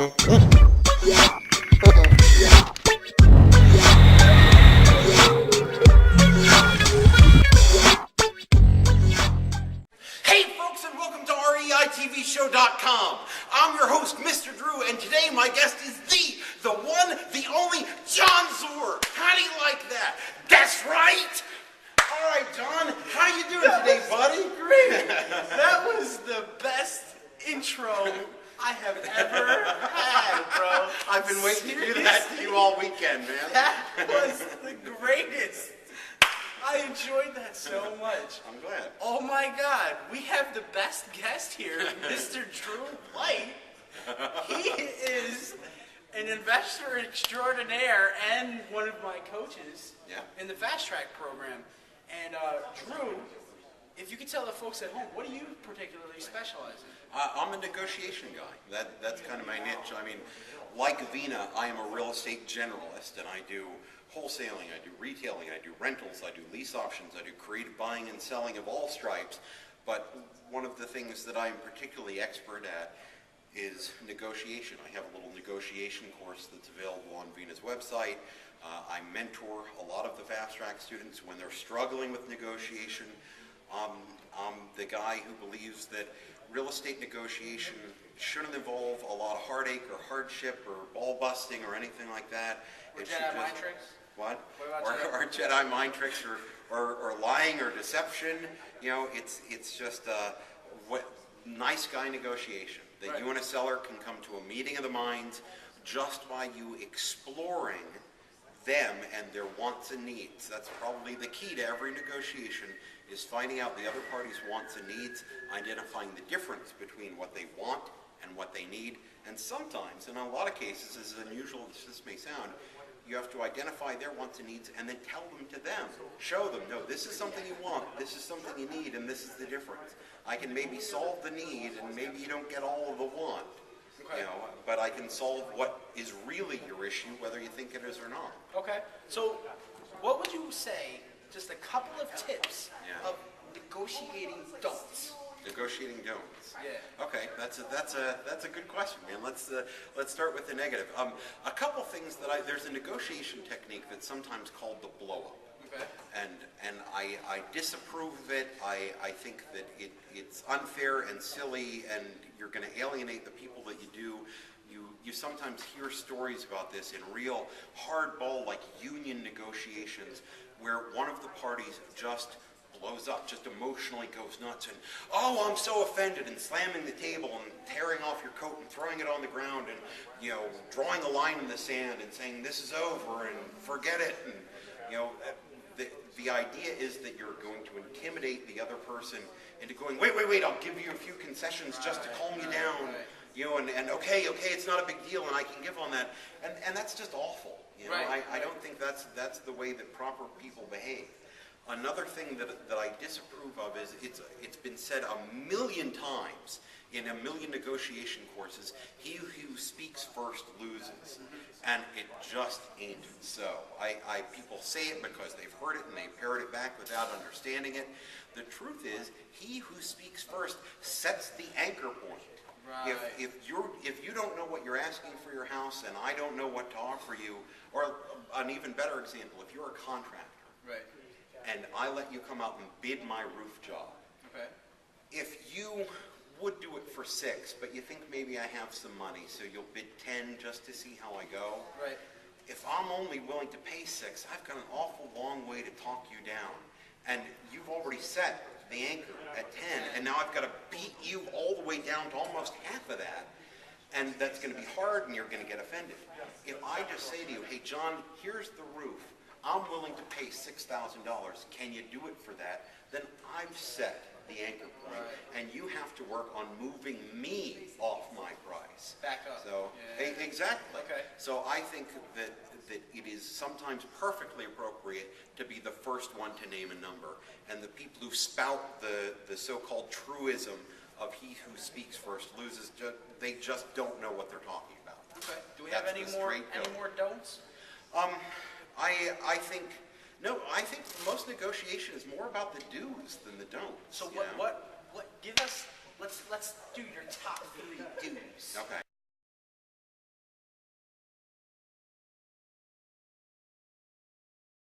Hey folks, and welcome to REITVShow.com. I'm your host, Mr. Drew, and today my guest is the one, the only, John Zor. How do you like that? That's right. All right, John, how you doing today, buddy? Great. That was the best intro I have ever had, bro. I've been waiting to do that to you all weekend, man. That was the greatest. I enjoyed that so much. I'm glad. Oh my God, we have the best guest here, Mr. Drew White. He is an investor extraordinaire and one of my coaches in the Fast Track program. And Drew, if you could tell the folks at home, what do you particularly specialize in? I'm a negotiation guy. That's kind of my niche. I mean, like Vina, I am a real estate generalist, and I do wholesaling, I do retailing, I do rentals, I do lease options, I do creative buying and selling of all stripes. But one of the things that I'm particularly expert at is negotiation. I have a little negotiation course that's available on Vina's website. I mentor a lot of the Fast Track students when they're struggling with negotiation. I'm the guy who believes that real estate negotiation shouldn't involve a lot of heartache or hardship or ball busting or anything like that. Or Jedi mind tricks? What? What or Jedi mind tricks or lying or deception. You know, it's just nice guy negotiation. That you and a seller can come to a meeting of the minds just by you exploring them and their wants and needs. That's probably the key to every negotiation, is finding out the other party's wants and needs, identifying the difference between what they want and what they need. And sometimes, in a lot of cases, as unusual as this may sound, you have to identify their wants and needs and then tell them to them. Show them, no, this is something you want, this is something you need, and this is the difference. I can maybe solve the need, and maybe you don't get all of the want. You know, but I can solve what is really your issue, whether you think it is or not. Okay. So, what would you say, just a couple of tips of negotiating don'ts? Negotiating don'ts. Yeah. Okay, that's a good question, man. Let's start with the negative. A couple things that there's a negotiation technique that's sometimes called the blow up. Okay. And I disapprove of it. I think that it's unfair and silly, and you're going to alienate the people that you do. You sometimes hear stories about this in real hardball, like union negotiations, where one of the parties just blows up, just emotionally goes nuts, and oh, I'm so offended, and slamming the table and tearing off your coat and throwing it on the ground, and drawing a line in the sand and saying this is over and forget it, and the idea is that you're going to intimidate the other person into going, wait, I'll give you a few concessions just to calm you down, and okay, it's not a big deal, and I can give on that, and that's just awful. I don't think that's the way that proper people behave. Another thing that I disapprove of is it's been said a million times in a million negotiation courses, he who speaks first loses. And it just ain't so. People say it because they've heard it and they parrot it back without understanding it. The truth is, he who speaks first sets the anchor point. Right. If you don't know what you're asking for your house and I don't know what to offer you, or an even better example, if you're a contractor, right, and I let you come out and bid my roof job, okay, if you would do it for $6, but you think maybe I have some money, so you'll bid $10 just to see how I go. Right. If I'm only willing to pay $6, I've got an awful long way to talk you down. And you've already set the anchor at 10, and now I've got to beat you all the way down to almost half of that. And that's going to be hard, and you're going to get offended. If I just say to you, hey, John, here's the roof. I'm willing to pay $6,000. Can you do it for that? Then I've set the anchor point, and you have to work on moving me off my price. Back up. So exactly. Okay. So I think that it is sometimes perfectly appropriate to be the first one to name a number, and the people who spout the so-called truism of he who speaks first loses, they just don't know what they're talking about. Okay. Do we have any more don'ts? I think. No, I think most negotiation is more about the do's than the don'ts. So what give us, let's do your top 3